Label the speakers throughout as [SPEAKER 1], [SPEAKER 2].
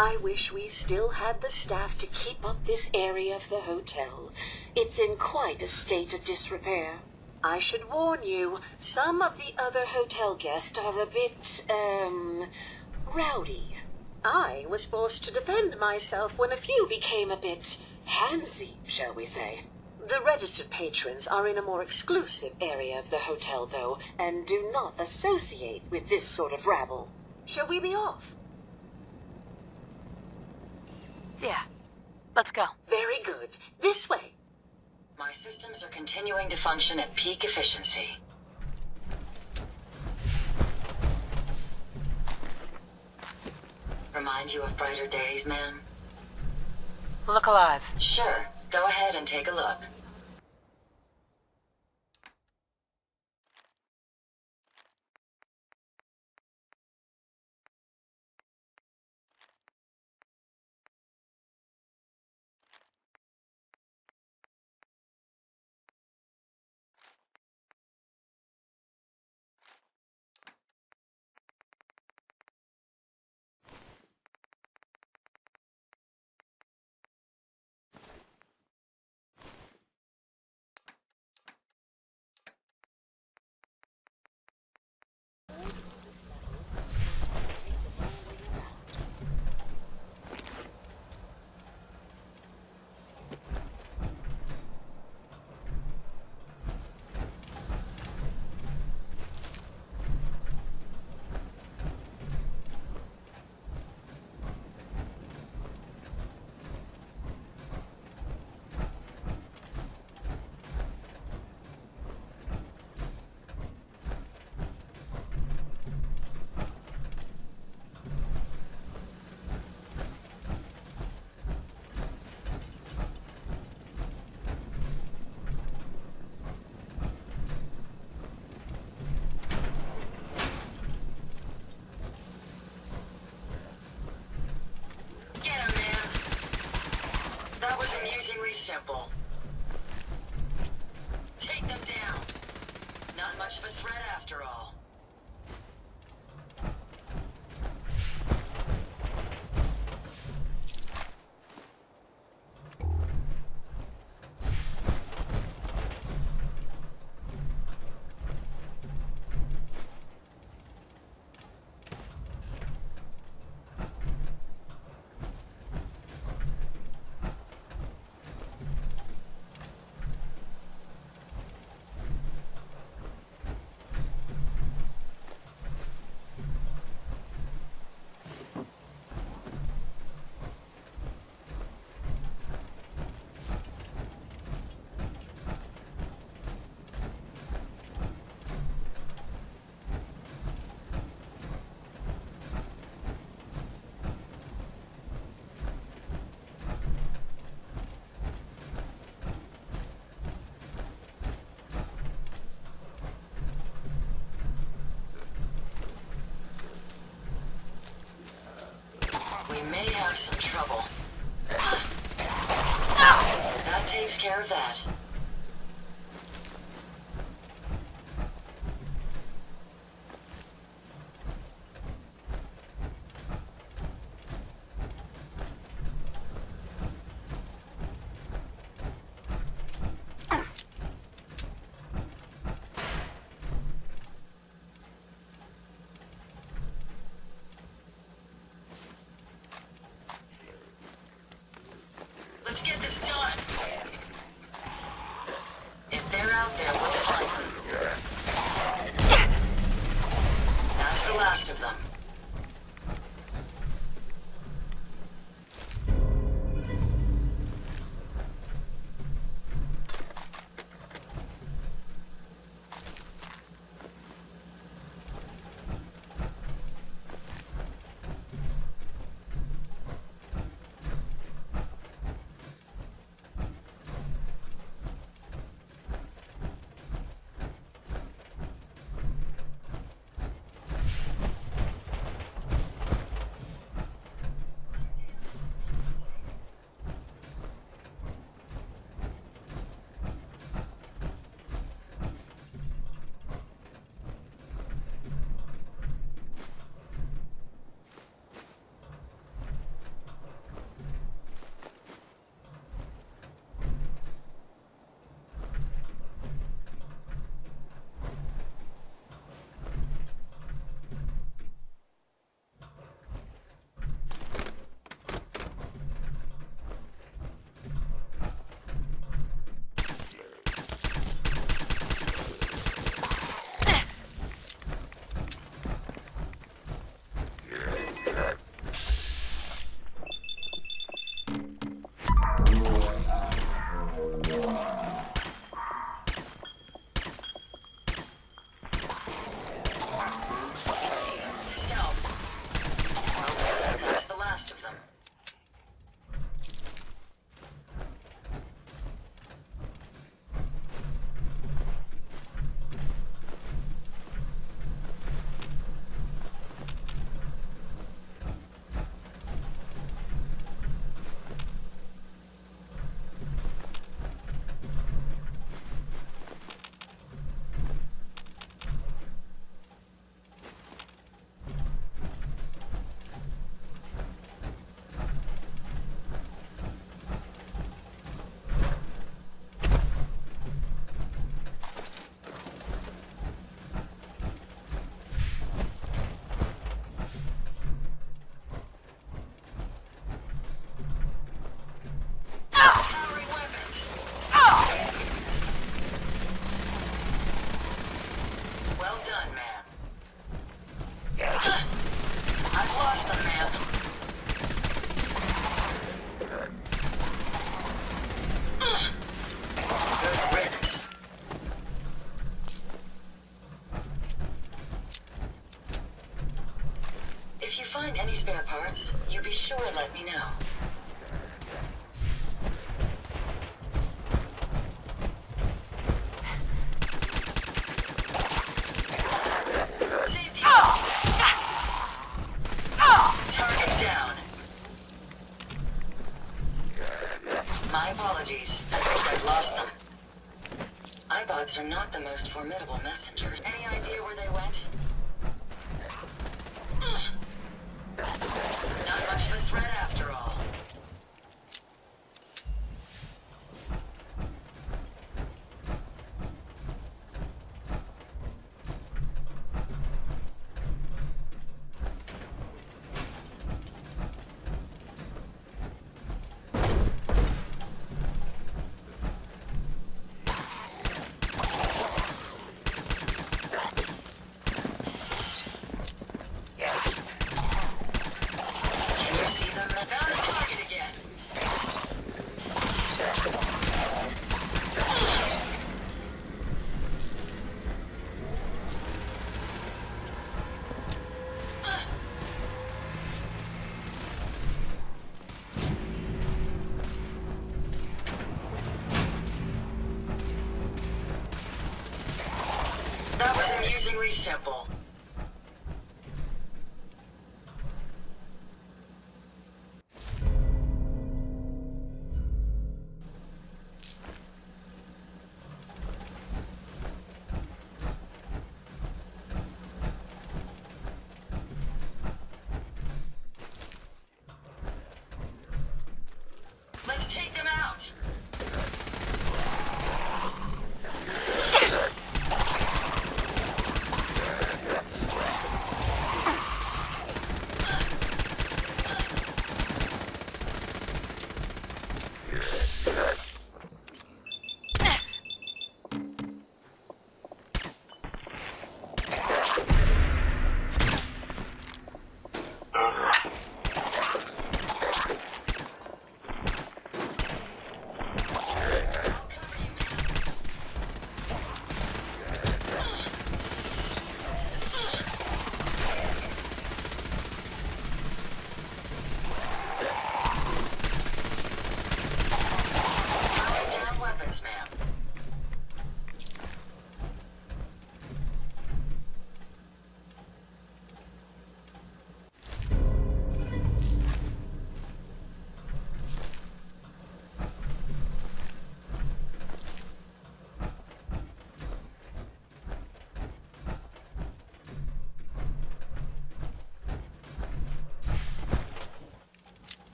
[SPEAKER 1] I wish we still had the staff to keep up this area of the hotel. It's in quite a state of disrepair. I should warn you, some of the other hotel guests are a bit, rowdy. I was forced to defend myself when a few became a bit handsy, shall we say. The registered patrons are in a more exclusive area of the hotel, though, and do not associate with this sort of rabble. Shall we be off?
[SPEAKER 2] Yeah. Let's go.
[SPEAKER 1] Very good. This way.
[SPEAKER 3] My systems are continuing to function at peak efficiency. Remind you of brighter days, ma'am?
[SPEAKER 2] Look alive.
[SPEAKER 3] Sure. Go ahead and take a look. Amusingly simple. Take them down. Not much of a threat after all. We may have some trouble. That takes care of that. Let's get this done. If they're out there, we'll find them. That's the last of them. find any spare parts, you be sure and let me know. Target down. My apologies. I think I've lost them. iBots are not the most formidable messengers. Any idea where they went? Not much of a threat after all. That was amusingly simple. Let's take them out.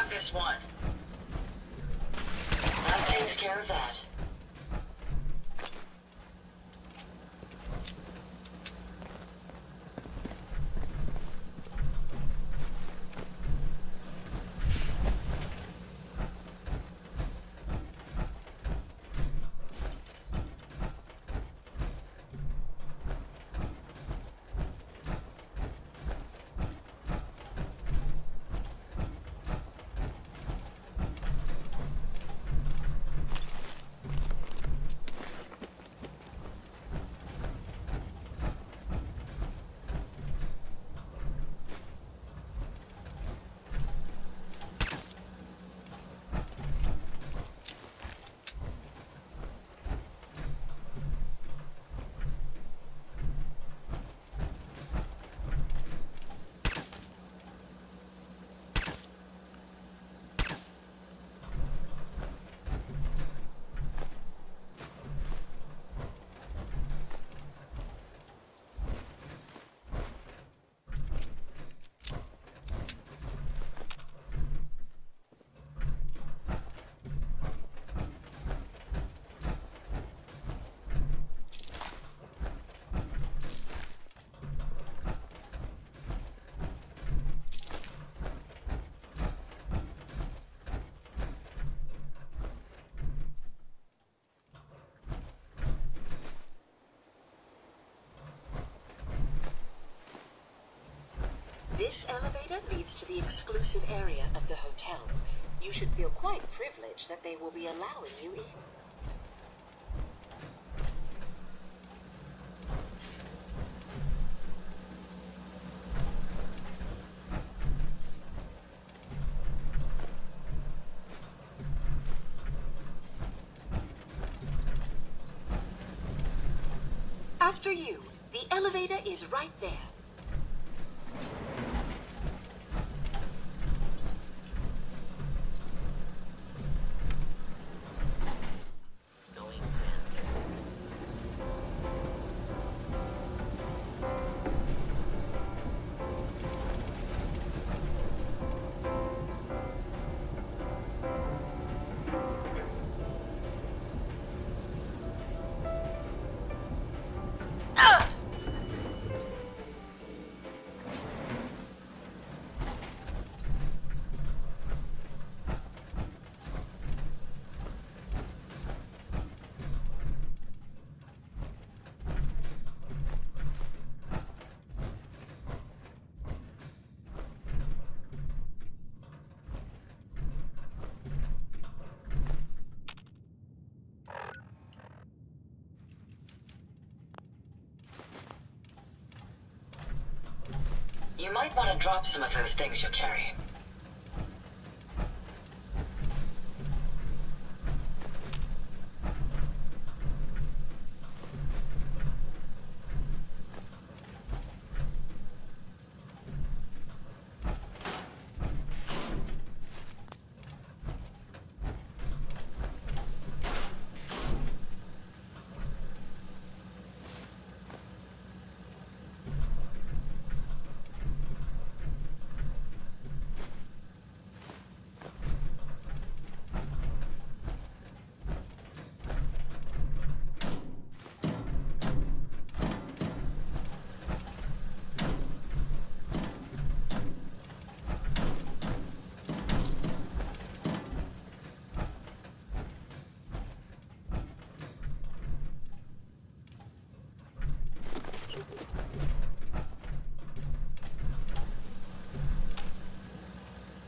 [SPEAKER 3] This one. That takes care of that.
[SPEAKER 1] This elevator leads to the exclusive area of the hotel. You should feel quite privileged that they will be allowing you in. After you, the elevator is right there.
[SPEAKER 3] You might want to drop some of those things you're carrying.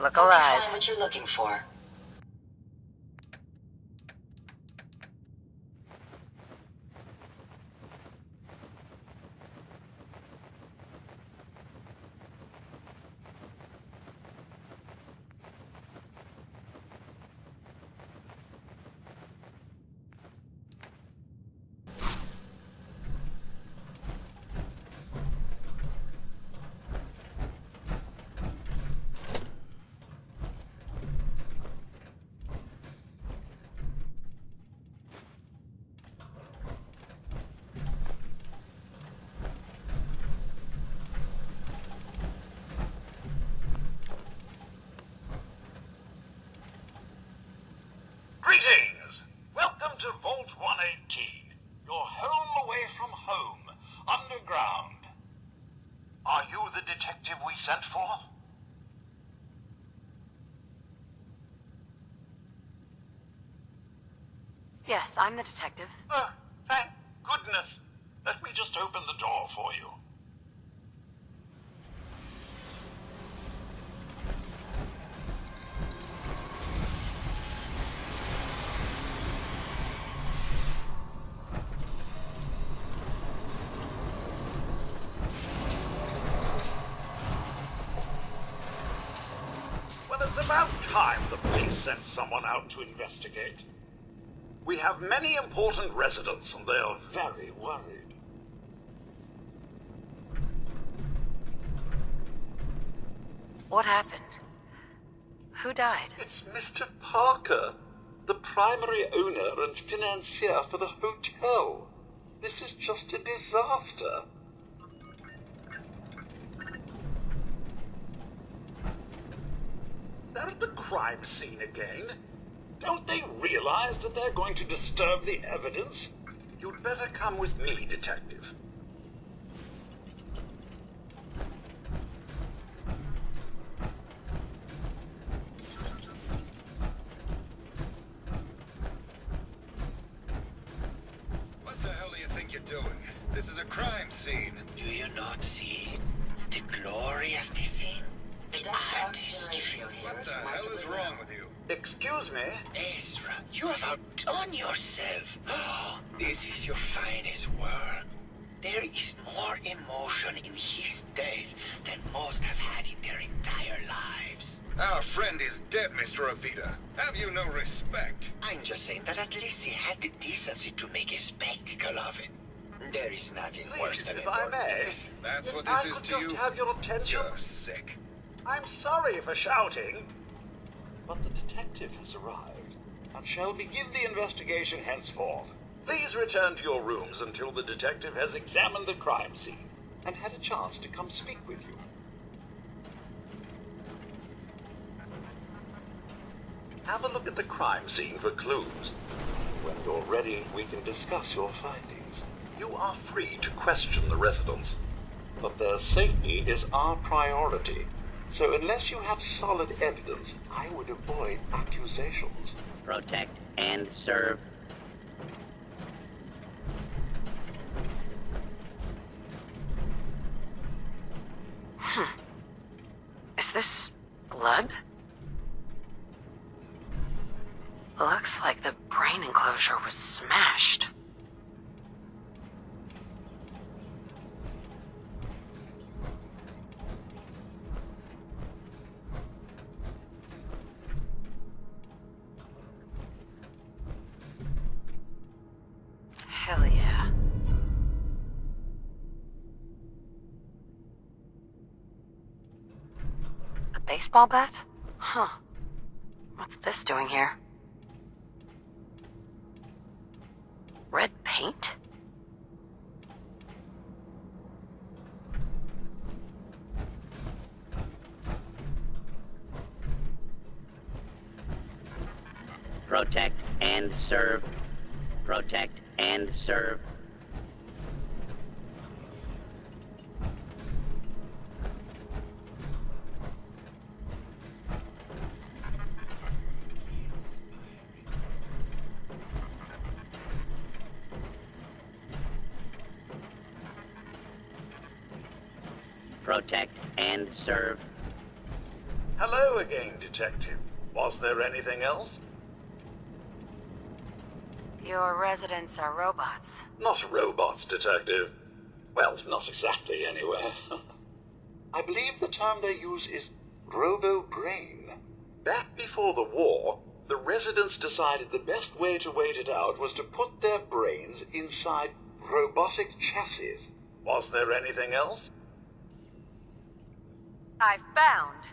[SPEAKER 2] Look
[SPEAKER 3] Find
[SPEAKER 2] alive.
[SPEAKER 3] what you're looking for.
[SPEAKER 4] Greetings! Welcome to Vault 118, your home away from home, underground. Are you the detective we sent for?
[SPEAKER 2] Yes, I'm the detective.
[SPEAKER 4] Thank goodness. Let me just open the door for you. Well, it's about time the police sent someone out to investigate. We have many important residents, and they are very worried.
[SPEAKER 2] What happened? Who died?
[SPEAKER 4] It's Mr. Parker, the primary owner and financier for the hotel. This is just a disaster. They're at the crime scene again. Don't they realize that they're going to disturb the evidence? You'd better come with me, Detective.
[SPEAKER 5] What the hell do you think you're doing? This is a crime scene.
[SPEAKER 6] Do you not see the glory of the scene?
[SPEAKER 4] Excuse me?
[SPEAKER 6] Ezra, you have outdone yourself. This is your finest work. There is more emotion in his death than most have had in their entire lives.
[SPEAKER 5] Our friend is dead, Mr. Avita. Have you no respect?
[SPEAKER 6] I'm just saying that at least he had the decency to make a spectacle of it. There is nothing worse
[SPEAKER 4] Please,
[SPEAKER 6] than
[SPEAKER 4] if
[SPEAKER 6] a
[SPEAKER 4] I
[SPEAKER 6] work
[SPEAKER 4] may.
[SPEAKER 6] death.
[SPEAKER 5] That's what
[SPEAKER 4] I
[SPEAKER 5] this is
[SPEAKER 4] could
[SPEAKER 5] to
[SPEAKER 4] just
[SPEAKER 5] you?
[SPEAKER 4] have your attention.
[SPEAKER 5] You're sick.
[SPEAKER 4] I'm sorry for shouting, but the detective has arrived and shall begin the investigation henceforth. Please return to your rooms until the detective has examined the crime scene and had a chance to come speak with you. Have a look at the crime scene for clues. When you're ready, we can discuss your findings. You are free to question the residents, but their safety is our priority. So unless you have solid evidence, I would avoid accusations.
[SPEAKER 7] Protect and serve.
[SPEAKER 2] Is this blood? Looks like the brain enclosure was smashed. Hell yeah. A baseball bat? Huh. What's this doing here? Red paint?
[SPEAKER 7] Protect and serve. Protect and serve. Protect and serve.
[SPEAKER 4] Hello again, Detective. Was there anything else?
[SPEAKER 2] Your residents are robots.
[SPEAKER 4] Not robots, Detective. Well, not exactly, anyway. I believe the term they use is robo-brain. Back before the war, the residents decided the best way to wait it out was to put their brains inside robotic chassis. Was there anything else?
[SPEAKER 2] I found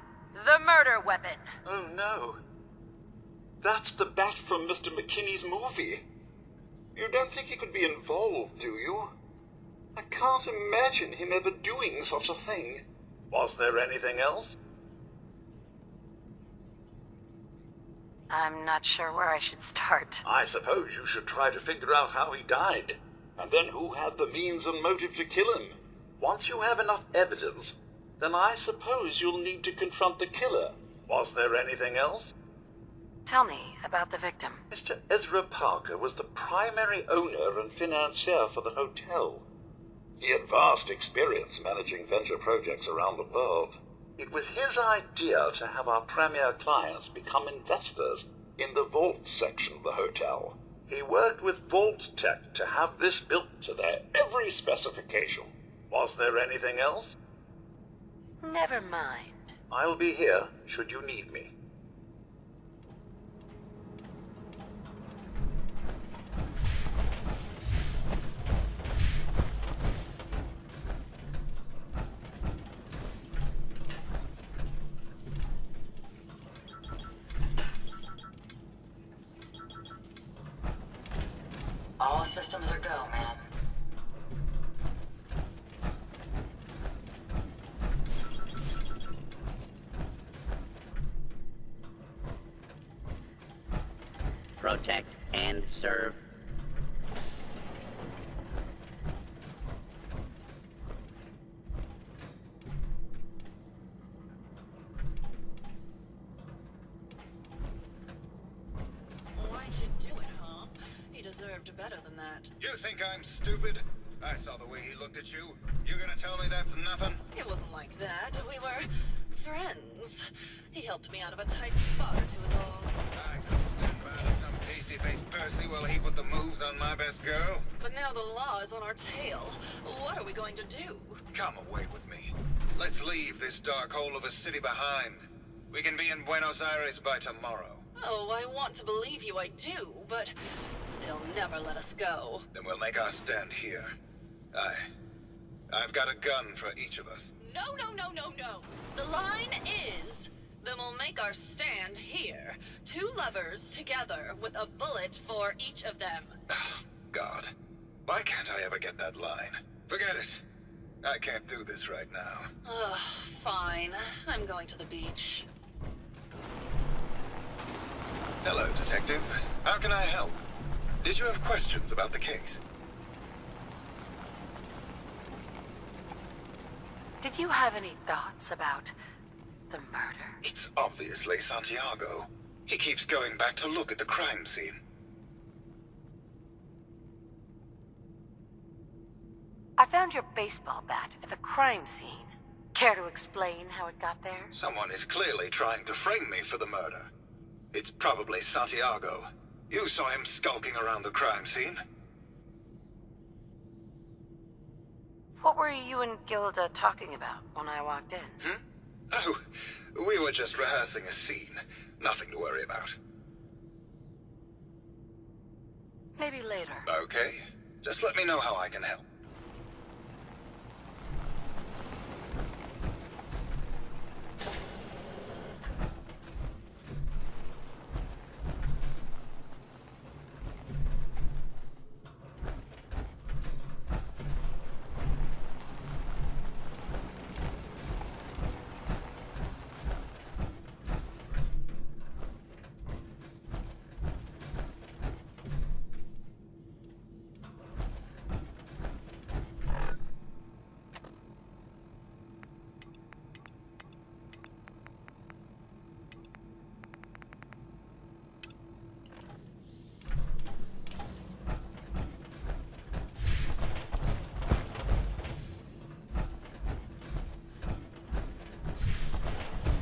[SPEAKER 2] the murder weapon.
[SPEAKER 4] Oh, no. That's the bat from Mr. McKinney's movie. You don't think he could be involved, do you? I can't imagine him ever doing such a thing. Was there anything else?
[SPEAKER 2] I'm not sure where I should start.
[SPEAKER 4] I suppose you should try to figure out how he died, and then who had the means and motive to kill him. Once you have enough evidence, then I suppose you'll need to confront the killer. Was there anything else?
[SPEAKER 2] Tell me about the victim.
[SPEAKER 4] Mr. Ezra Parker was the primary owner and financier for the hotel. He had vast experience managing venture projects around the world. It was his idea to have our premier clients become investors in the vault section of the hotel. He worked with Vault Tech to have this built to their every specification. Was there anything else?
[SPEAKER 2] Never mind.
[SPEAKER 4] I'll be here should you need me.
[SPEAKER 3] All systems are go, ma'am.
[SPEAKER 7] Protect and serve.
[SPEAKER 8] Why'd you do it, huh? He deserved better than that.
[SPEAKER 5] You think I'm stupid? I saw the way he looked at you. You gonna tell me that's nothing?
[SPEAKER 8] It wasn't like that. We were friends. He helped me out of a tight spot or two is all.
[SPEAKER 5] I could stand by to some pasty-faced Percy while he put the moves on my best girl.
[SPEAKER 8] But now the law is on our tail. What are we going to do?
[SPEAKER 5] Come away with me. Let's leave this dark hole of a city behind. We can be in Buenos Aires by tomorrow.
[SPEAKER 8] Oh, I want to believe you, I do, but they'll never let us go.
[SPEAKER 5] Then we'll make our stand here. I've got a gun for each of us.
[SPEAKER 8] No. The line is, then we'll make our stand here. 2 lovers together with a bullet for each of them.
[SPEAKER 5] God. Why can't I ever get that line? Forget it. I can't do this right now.
[SPEAKER 8] Ugh, fine. I'm going to the beach.
[SPEAKER 5] Hello, Detective. How can I help? Did you have questions about the case?
[SPEAKER 2] Did you have any thoughts about the murder?
[SPEAKER 5] It's obviously Santiago. He keeps going back to look at the crime scene.
[SPEAKER 2] I found your baseball bat at the crime scene. Care to explain how it got there?
[SPEAKER 5] Someone is clearly trying to frame me for the murder. It's probably Santiago. You saw him skulking around the crime scene.
[SPEAKER 2] What were you and Gilda talking about when I walked in?
[SPEAKER 5] Oh, we were just rehearsing a scene. Nothing to worry about.
[SPEAKER 2] Maybe later.
[SPEAKER 5] Okay. Just let me know how I can help.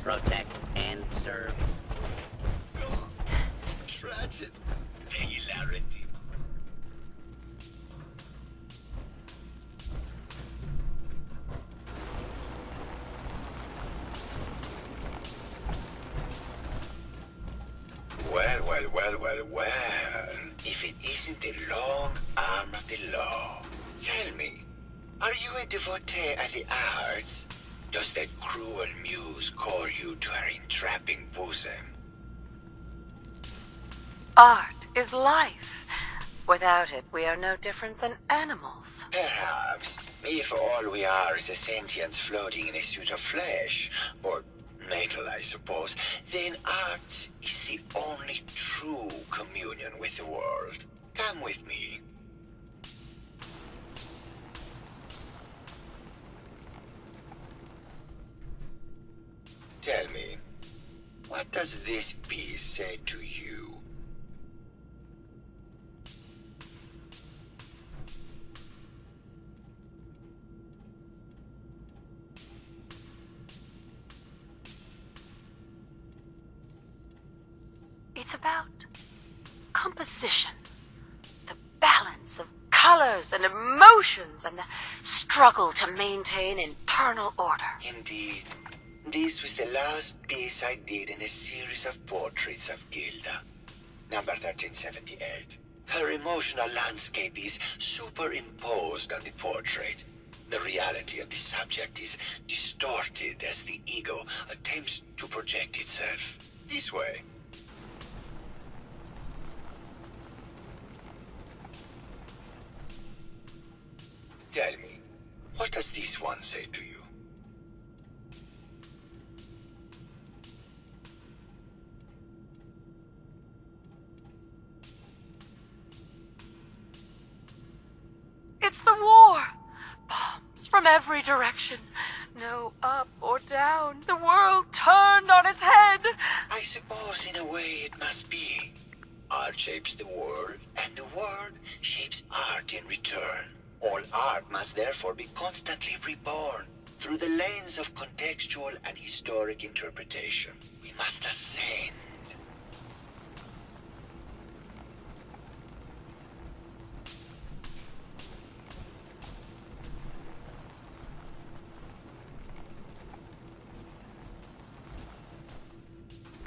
[SPEAKER 7] Protect and serve.
[SPEAKER 6] Tragic. The hilarity. Well. If it isn't the long arm of the law. Tell me, are you a devotee of the arts? Does that cruel muse call you to her entrapping bosom?
[SPEAKER 2] Art is life. Without it, we are no different than animals.
[SPEAKER 6] Perhaps, if all we are is a sentience floating in a suit of flesh, or metal, I suppose, then art is the only true communion with the world. Come with me. Tell me, what does this piece say to you?
[SPEAKER 2] It's about composition, the balance of colors and emotions, and the struggle to maintain internal order.
[SPEAKER 6] Indeed. This was the last piece I did in a series of portraits of Gilda. Number 1378. Her emotional landscape is superimposed on the portrait. The reality of the subject is distorted as the ego attempts to project itself. This way. Tell me, what does this one say to you?
[SPEAKER 2] It's the war! Bombs from every direction. No up or down. The world turned on its head.
[SPEAKER 6] I suppose in a way it must be. Art shapes the world, and the world shapes art in return. All art must therefore be constantly reborn. through the lens of contextual and historic interpretation. We must ascend.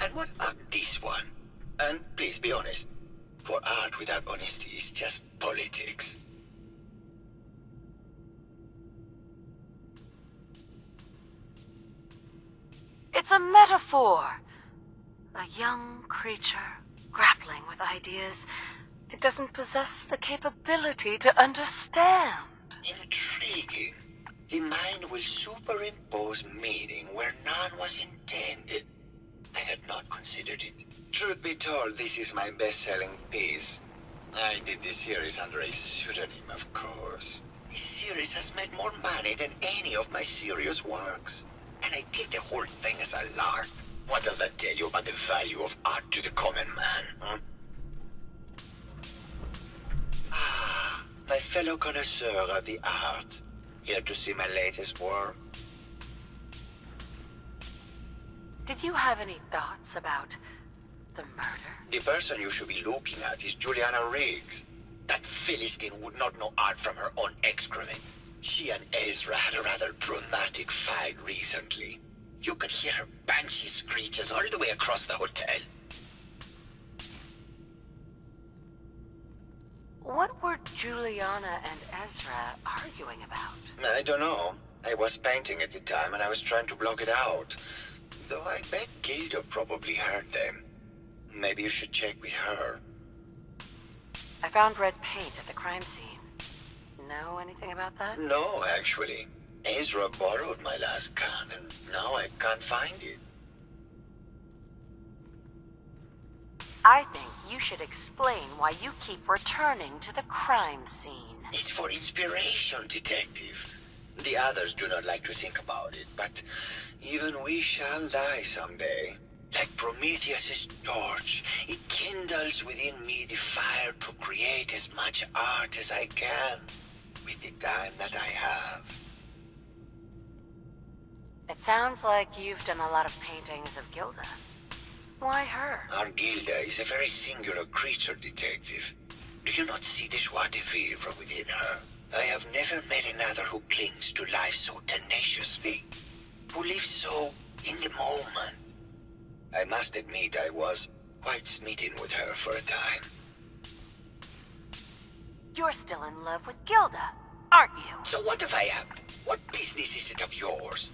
[SPEAKER 6] And what about this one? And please be honest, for art without honesty is just politics.
[SPEAKER 2] It's a metaphor. A young creature grappling with ideas it doesn't possess the capability to understand.
[SPEAKER 6] Intriguing. The mind will superimpose meaning where none was intended. I had not considered it. Truth be told, this is my best-selling piece. I did this series under a pseudonym, of course. This series has made more money than any of my serious works. And I did the whole thing as a lark. What does that tell you about the value of art to the common man, huh? Ah, my fellow connoisseur of the art. Here to see my latest work?
[SPEAKER 2] Did you have any thoughts about the murder?
[SPEAKER 6] The person you should be looking at is Juliana Riggs. That Philistine would not know art from her own excrement. She and Ezra had a rather dramatic fight recently. You could hear her banshee screeches all the way across the hotel.
[SPEAKER 2] What were Juliana and Ezra arguing about?
[SPEAKER 6] I don't know. I was painting at the time and I was trying to block it out. Though I bet Gilda probably heard them. Maybe you should check with her.
[SPEAKER 2] I found red paint at the crime scene. Know anything about that?
[SPEAKER 6] No, actually. Ezra borrowed my last gun and now I can't find it.
[SPEAKER 2] I think you should explain why you keep returning to the crime scene.
[SPEAKER 6] It's for inspiration, detective. The others do not like to think about it, but even we shall die someday. Like Prometheus's torch, it kindles within me the fire to create as much art as I can with the time that I have.
[SPEAKER 2] It sounds like you've done a lot of paintings of Gilda. Why her?
[SPEAKER 6] Our Gilda is a very singular creature, detective. Do you not see the joie de vivre within her? I have never met another who clings to life so tenaciously, who lives so in the moment. I must admit I was quite smitten with her for a time.
[SPEAKER 2] You're still in love with Gilda, aren't you?
[SPEAKER 6] So what if I am? What business is it of yours?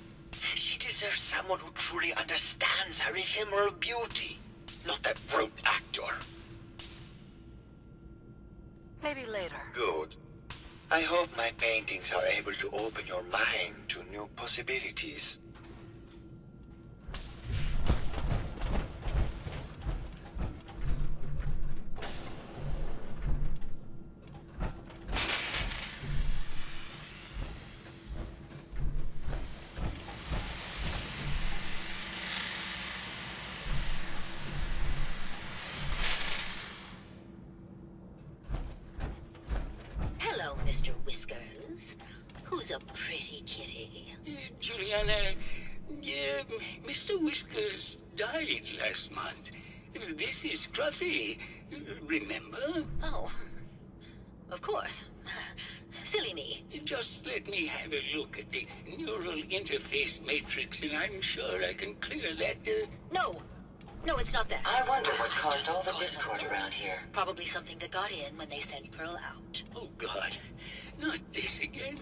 [SPEAKER 6] She deserves someone who truly understands her ephemeral beauty, not that brute actor.
[SPEAKER 2] Maybe later.
[SPEAKER 6] Good. I hope my paintings are able to open your mind to new possibilities.
[SPEAKER 9] Hello, Mr. Whiskers. Who's a pretty kitty?
[SPEAKER 10] Juliana, Mr. Whiskers died last month. This is Scruffy. Remember?
[SPEAKER 9] Oh, of course. Silly me.
[SPEAKER 10] Just let me have a look at the neural interface matrix, and I'm sure I can clear that.
[SPEAKER 9] No, it's not that.
[SPEAKER 3] I wonder what caused all the discord around here.
[SPEAKER 9] Probably something that got in when they sent Pearl out.
[SPEAKER 10] Oh, God. Not this again.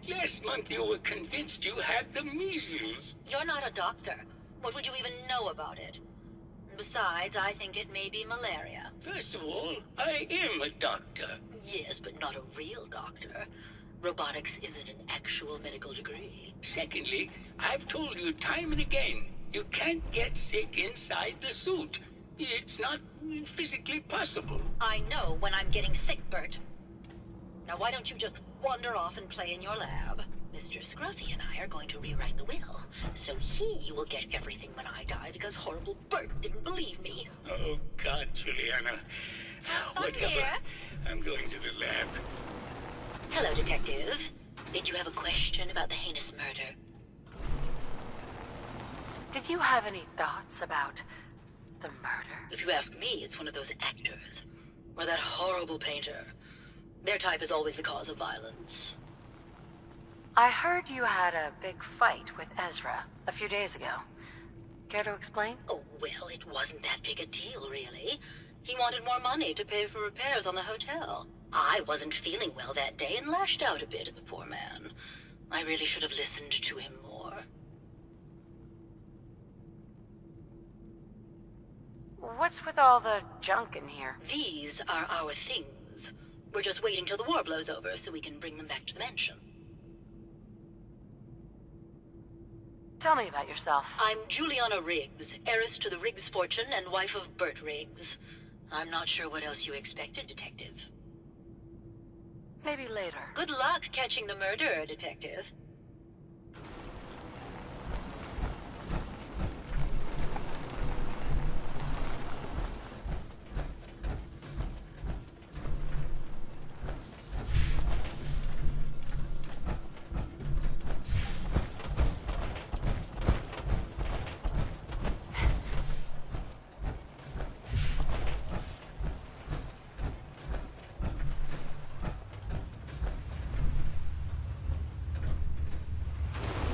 [SPEAKER 10] Last month you were convinced you had the measles.
[SPEAKER 9] You're not a doctor. What would you even know about it? Besides, I think it may be malaria.
[SPEAKER 10] First of all, I am a doctor.
[SPEAKER 9] Yes, but not a real doctor. Robotics isn't an actual medical degree.
[SPEAKER 10] Secondly, I've told you time and again, you can't get sick inside the suit. It's not physically possible.
[SPEAKER 9] I know when I'm getting sick, Bert. Now why don't you just wander off and play in your lab? Mr. Scruffy and I are going to rewrite the will, so he will get everything when I die because horrible Bert didn't believe me.
[SPEAKER 10] Oh, God, Juliana. Whatever.
[SPEAKER 9] Here.
[SPEAKER 10] I'm going to the lab.
[SPEAKER 9] Hello, Detective. Did you have a question about the heinous murder?
[SPEAKER 2] Did you have any thoughts about the murder?
[SPEAKER 9] If you ask me, it's one of those actors. Or that horrible painter. Their type is always the cause of violence.
[SPEAKER 2] I heard you had a big fight with Ezra a few days ago. Care to explain?
[SPEAKER 9] Oh, well, it wasn't that big a deal, really. He wanted more money to pay for repairs on the hotel. I wasn't feeling well that day and lashed out a bit at the poor man. I really should have listened to him more.
[SPEAKER 2] What's with all the junk in here?
[SPEAKER 9] These are our things. We're just waiting till the war blows over so we can bring them back to the mansion.
[SPEAKER 2] Tell me about yourself.
[SPEAKER 9] I'm Juliana Riggs, heiress to the Riggs fortune and wife of Bert Riggs. I'm not sure what else you expected, Detective.
[SPEAKER 2] Maybe later.
[SPEAKER 9] Good luck catching the murderer, Detective.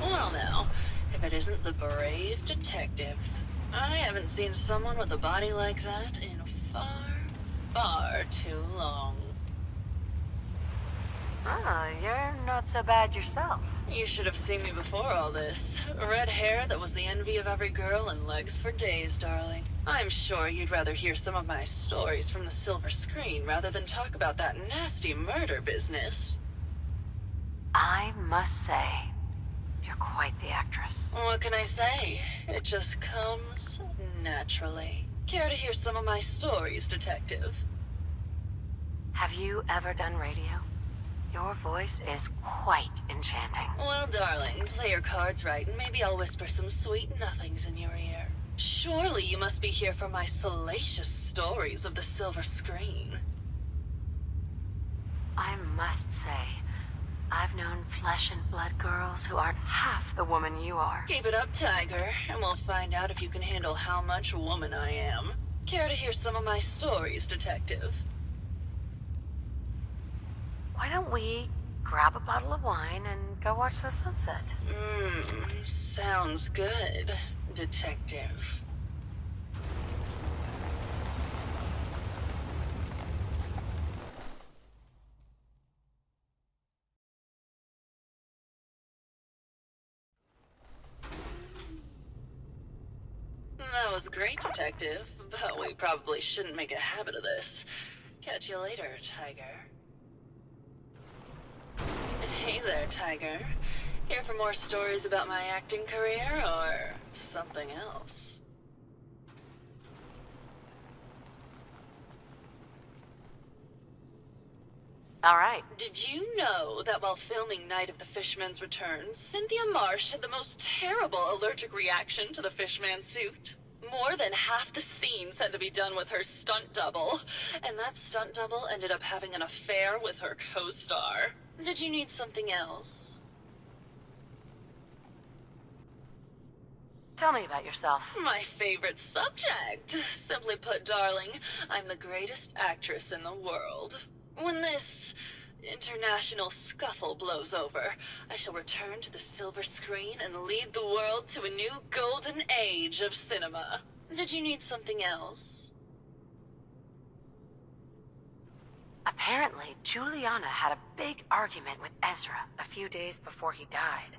[SPEAKER 8] Well now, if it isn't the brave detective. I haven't seen someone with a body like that in far, far too long.
[SPEAKER 2] Ah, you're not so bad yourself.
[SPEAKER 8] You should have seen me before all this. Red hair that was the envy of every girl and legs for days, darling. I'm sure you'd rather hear some of my stories from the silver screen rather than talk about that nasty murder business.
[SPEAKER 2] I must say, you're quite the actress.
[SPEAKER 8] What can I say? It just comes naturally. Care to hear some of my stories, Detective?
[SPEAKER 2] Have you ever done radio? Your voice is quite enchanting.
[SPEAKER 8] Well, darling, play your cards right, and maybe I'll whisper some sweet nothings in your ear. Surely you must be here for my salacious stories of the silver screen.
[SPEAKER 2] I must say, I've known flesh and blood girls who aren't half the woman you are.
[SPEAKER 8] Keep it up, Tiger, and we'll find out if you can handle how much woman I am. Care to hear some of my stories, Detective?
[SPEAKER 2] Why don't we grab a bottle of wine and go watch the sunset?
[SPEAKER 8] Sounds good, Detective. That was great, Detective, but we probably shouldn't make a habit of this. Catch you later, Tiger. Hey there, Tiger. Here for more stories about my acting career, or something else?
[SPEAKER 2] All right.
[SPEAKER 8] Did you know that while filming Night of the Fishman's Return, Cynthia Marsh had the most terrible allergic reaction to the fishman suit? More than half the scenes had to be done with her stunt double, and that stunt double ended up having an affair with her co-star. Did you need something else?
[SPEAKER 2] Tell me about yourself.
[SPEAKER 8] My favorite subject. Simply put, darling, I'm the greatest actress in the world. When this international scuffle blows over, I shall return to the silver screen and lead the world to a new golden age of cinema. Did you need something else?
[SPEAKER 2] Apparently, Juliana had a big argument with Ezra a few days before he died.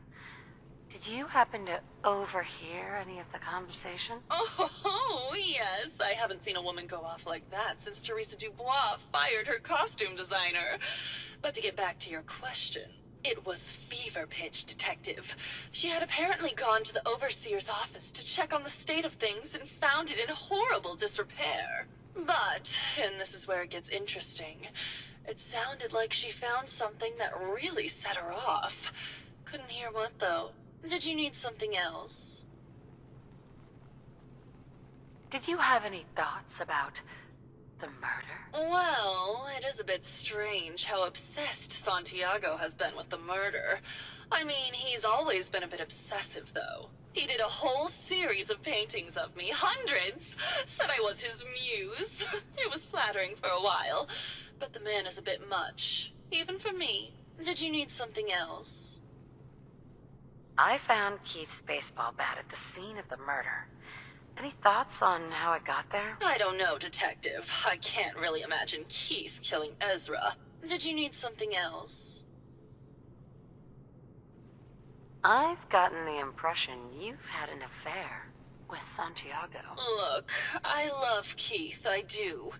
[SPEAKER 2] Did you happen to overhear any of the conversation?
[SPEAKER 8] Oh, yes. I haven't seen a woman go off like that since Teresa Dubois fired her costume designer. But to get back to your question, it was fever pitch, Detective. She had apparently gone to the overseer's office to check on the state of things and found it in horrible disrepair. But, and this is where it gets interesting, it sounded like she found something that really set her off. Couldn't hear what, though. Did you need something else?
[SPEAKER 2] Did you have any thoughts about the murder?
[SPEAKER 8] Well, it is a bit strange how obsessed Santiago has been with the murder. I mean, he's always been a bit obsessive, though. He did a whole series of paintings of me, hundreds. Said I was his muse. It was flattering for a while, but the man is a bit much, even for me. Did you need something else?
[SPEAKER 2] I found Keith's baseball bat at the scene of the murder. Any thoughts on how it got there?
[SPEAKER 8] I don't know, Detective. I can't really imagine Keith killing Ezra. Did you need something else?
[SPEAKER 2] I've gotten the impression you've had an affair with Santiago.
[SPEAKER 8] Look, I love Keith, I do.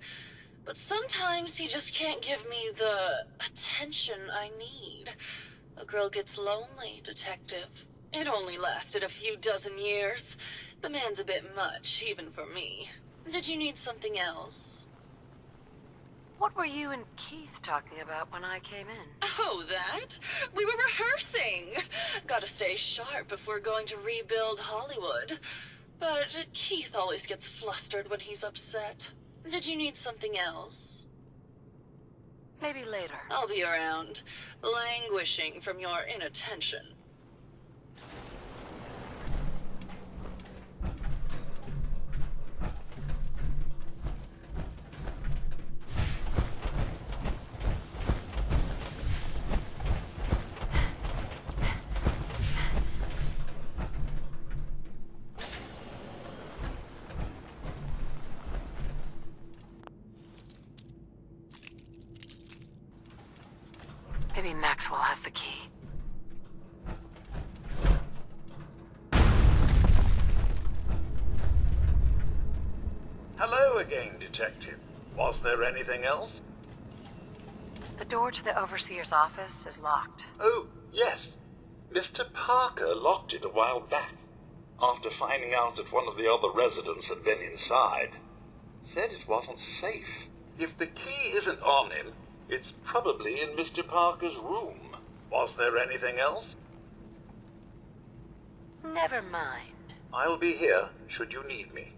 [SPEAKER 8] But sometimes he just can't give me the attention I need. A girl gets lonely, Detective. It only lasted a few dozen years. The man's a bit much, even for me. Did you need something else?
[SPEAKER 2] What were you and Keith talking about when I came in?
[SPEAKER 8] Oh, that? We were rehearsing. Gotta stay sharp if we're going to rebuild Hollywood. But Keith always gets flustered when he's upset. Did you need something else?
[SPEAKER 2] Maybe later.
[SPEAKER 8] I'll be around, languishing from your inattention.
[SPEAKER 2] Maybe Maxwell has the key.
[SPEAKER 4] Hello again, Detective. Was there anything else?
[SPEAKER 2] The door to the overseer's office is locked.
[SPEAKER 4] Oh, yes. Mr. Parker locked it a while back, after finding out that one of the other residents had been inside. Said it wasn't safe. If the key isn't on him, it's probably in Mr. Parker's room. Was there anything else?
[SPEAKER 2] Never mind.
[SPEAKER 4] I'll be here, should you need me.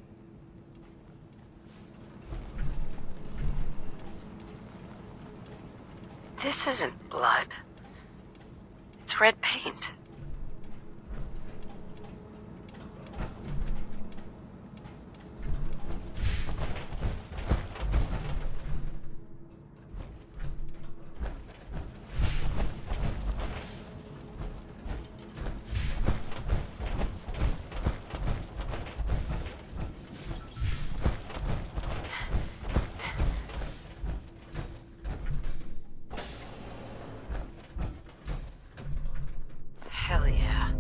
[SPEAKER 2] This isn't blood. It's red paint. Hell yeah.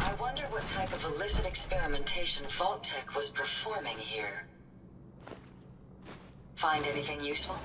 [SPEAKER 3] I wonder what type of illicit experimentation Vault Tech was performing here. Find anything useful?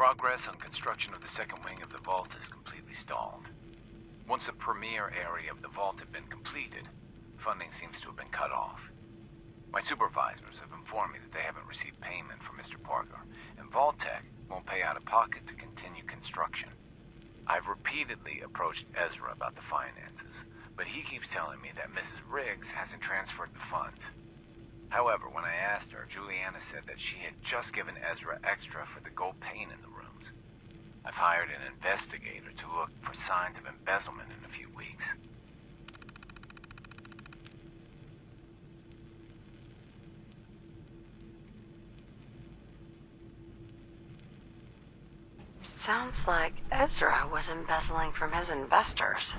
[SPEAKER 11] Progress on construction of the second wing of the vault is completely stalled. Once the premier area of the vault had been completed, funding seems to have been cut off. My supervisors have informed me that they haven't received payment from Mr. Parker, and Vault-Tec won't pay out of pocket to continue construction. I've repeatedly approached Ezra about the finances, but he keeps telling me that Mrs. Riggs hasn't transferred the funds. However, when I asked her, Juliana said that she had just given Ezra extra for the gold paint in the rooms. I've hired an investigator to look for signs of embezzlement in a few weeks.
[SPEAKER 2] Sounds like Ezra was embezzling from his investors.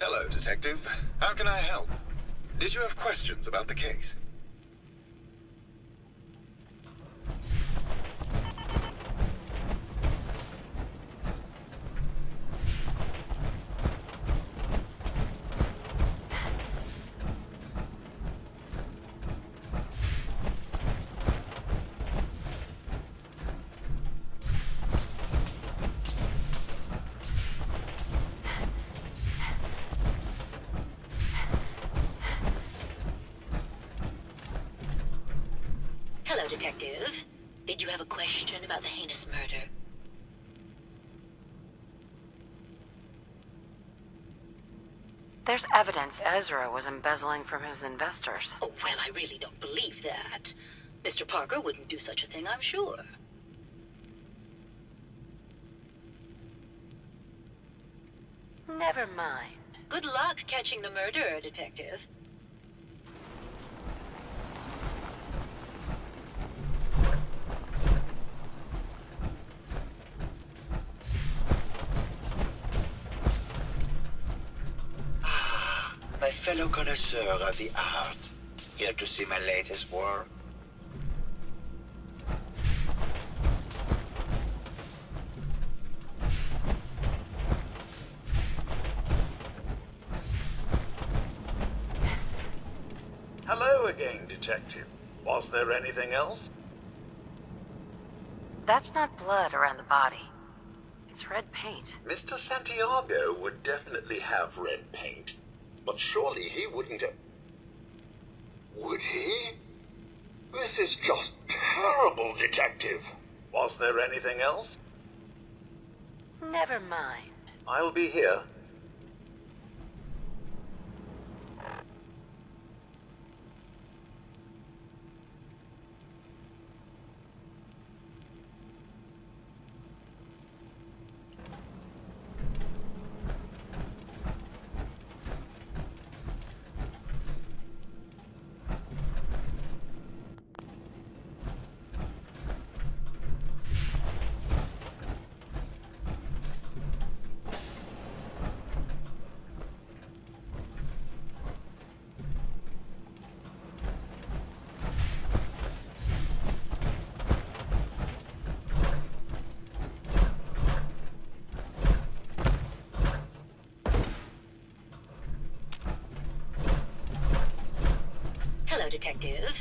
[SPEAKER 5] Hello, Detective. How can I help? Did you have questions about the case?
[SPEAKER 9] Hello, Detective. Did you have a question about the heinous murder?
[SPEAKER 2] There's evidence Ezra was embezzling from his investors.
[SPEAKER 9] Oh, well, I really don't believe that. Mr. Parker wouldn't do such a thing, I'm sure.
[SPEAKER 2] Never mind.
[SPEAKER 9] Good luck catching the murderer, Detective.
[SPEAKER 6] My fellow connoisseur of the art, here to see my latest work.
[SPEAKER 4] Hello again, Detective. Was there anything else?
[SPEAKER 2] That's not blood around the body. It's red paint.
[SPEAKER 4] Mr. Santiago would definitely have red paint. But surely he wouldn't have... Would he? This is just terrible, Detective. Was there anything else?
[SPEAKER 2] Never mind.
[SPEAKER 4] I'll be here.
[SPEAKER 9] Hello, Detective.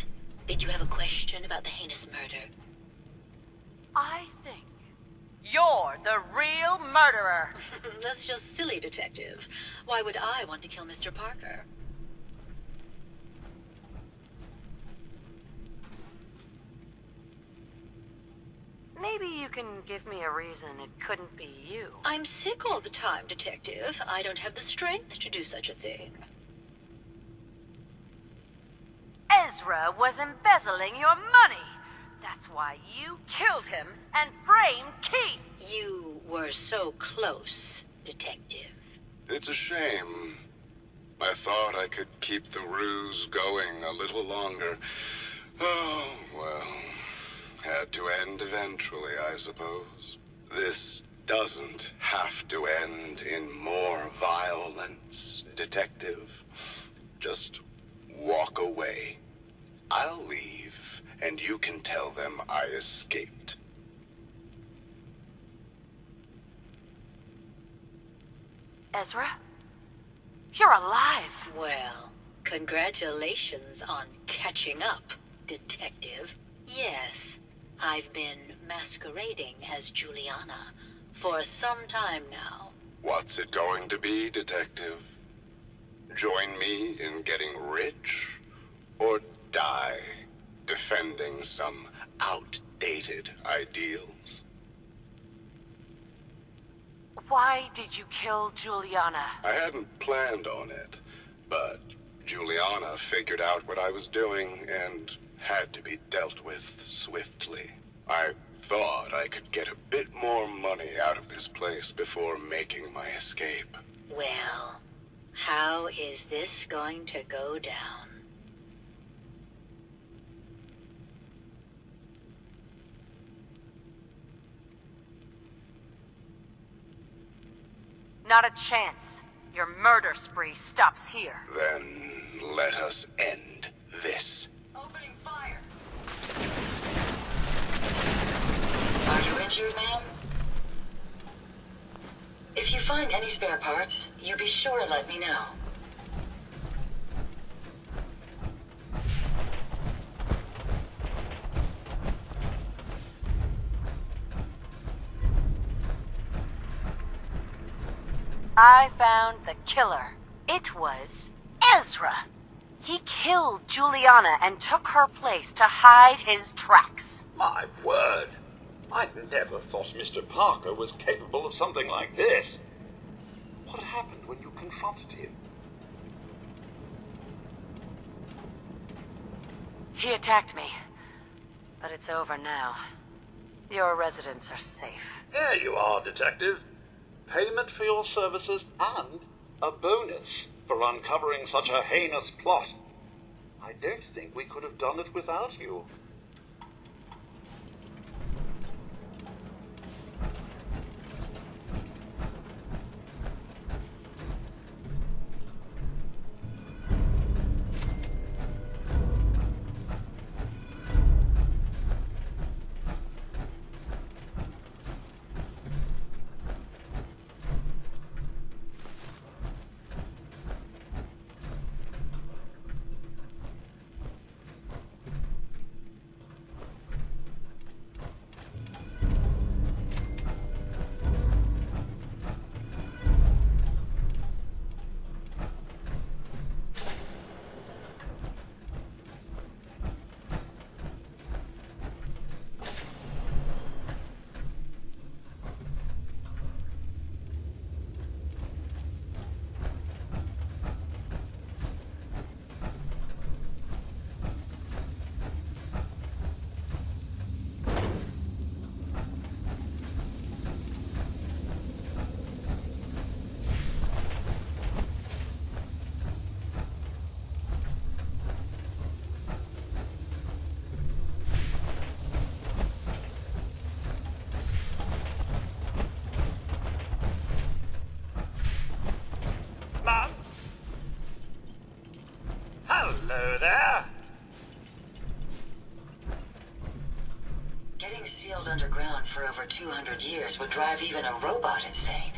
[SPEAKER 9] Did you have a question about the heinous murder?
[SPEAKER 2] I think you're the real murderer.
[SPEAKER 9] That's just silly, Detective. Why would I want to kill Mr. Parker?
[SPEAKER 2] Maybe you can give me a reason it couldn't be you.
[SPEAKER 9] I'm sick all the time, Detective. I don't have the strength to do such a thing.
[SPEAKER 2] Ezra was embezzling your money. That's why you killed him and framed Keith.
[SPEAKER 9] You were so close, Detective.
[SPEAKER 12] It's a shame. I thought I could keep the ruse going a little longer. Oh, well. Had to end eventually, I suppose. This doesn't have to end in more violence, Detective. Just walk away. I'll leave, and you can tell them I escaped.
[SPEAKER 2] Ezra? You're alive!
[SPEAKER 9] Well, congratulations on catching up, Detective. Yes, I've been masquerading as Juliana for some time now.
[SPEAKER 12] What's it going to be, Detective? Join me in getting rich? Or die defending some outdated ideals?
[SPEAKER 2] Why did you kill Juliana?
[SPEAKER 12] I hadn't planned on it, but Juliana figured out what I was doing and had to be dealt with swiftly. I thought I could get a bit more money out of this place before making my escape.
[SPEAKER 9] Well, how is this going to go down?
[SPEAKER 2] Not a chance. Your murder spree stops here.
[SPEAKER 12] Then let us end this.
[SPEAKER 3] Opening fire. Are you injured, ma'am? If you find any spare parts, you be sure to let me know.
[SPEAKER 2] I found the killer. It was Ezra. He killed Juliana and took her place to hide his tracks.
[SPEAKER 4] My word! I never thought Mr. Parker was capable of something like this. What happened when you confronted him?
[SPEAKER 2] He attacked me. But it's over now. Your residents are safe.
[SPEAKER 4] There you are, Detective. Payment for your services and a bonus for uncovering such a heinous plot. I don't think we could have done it without you. Hello there.
[SPEAKER 3] Getting sealed underground for over 200 years would drive even a robot insane.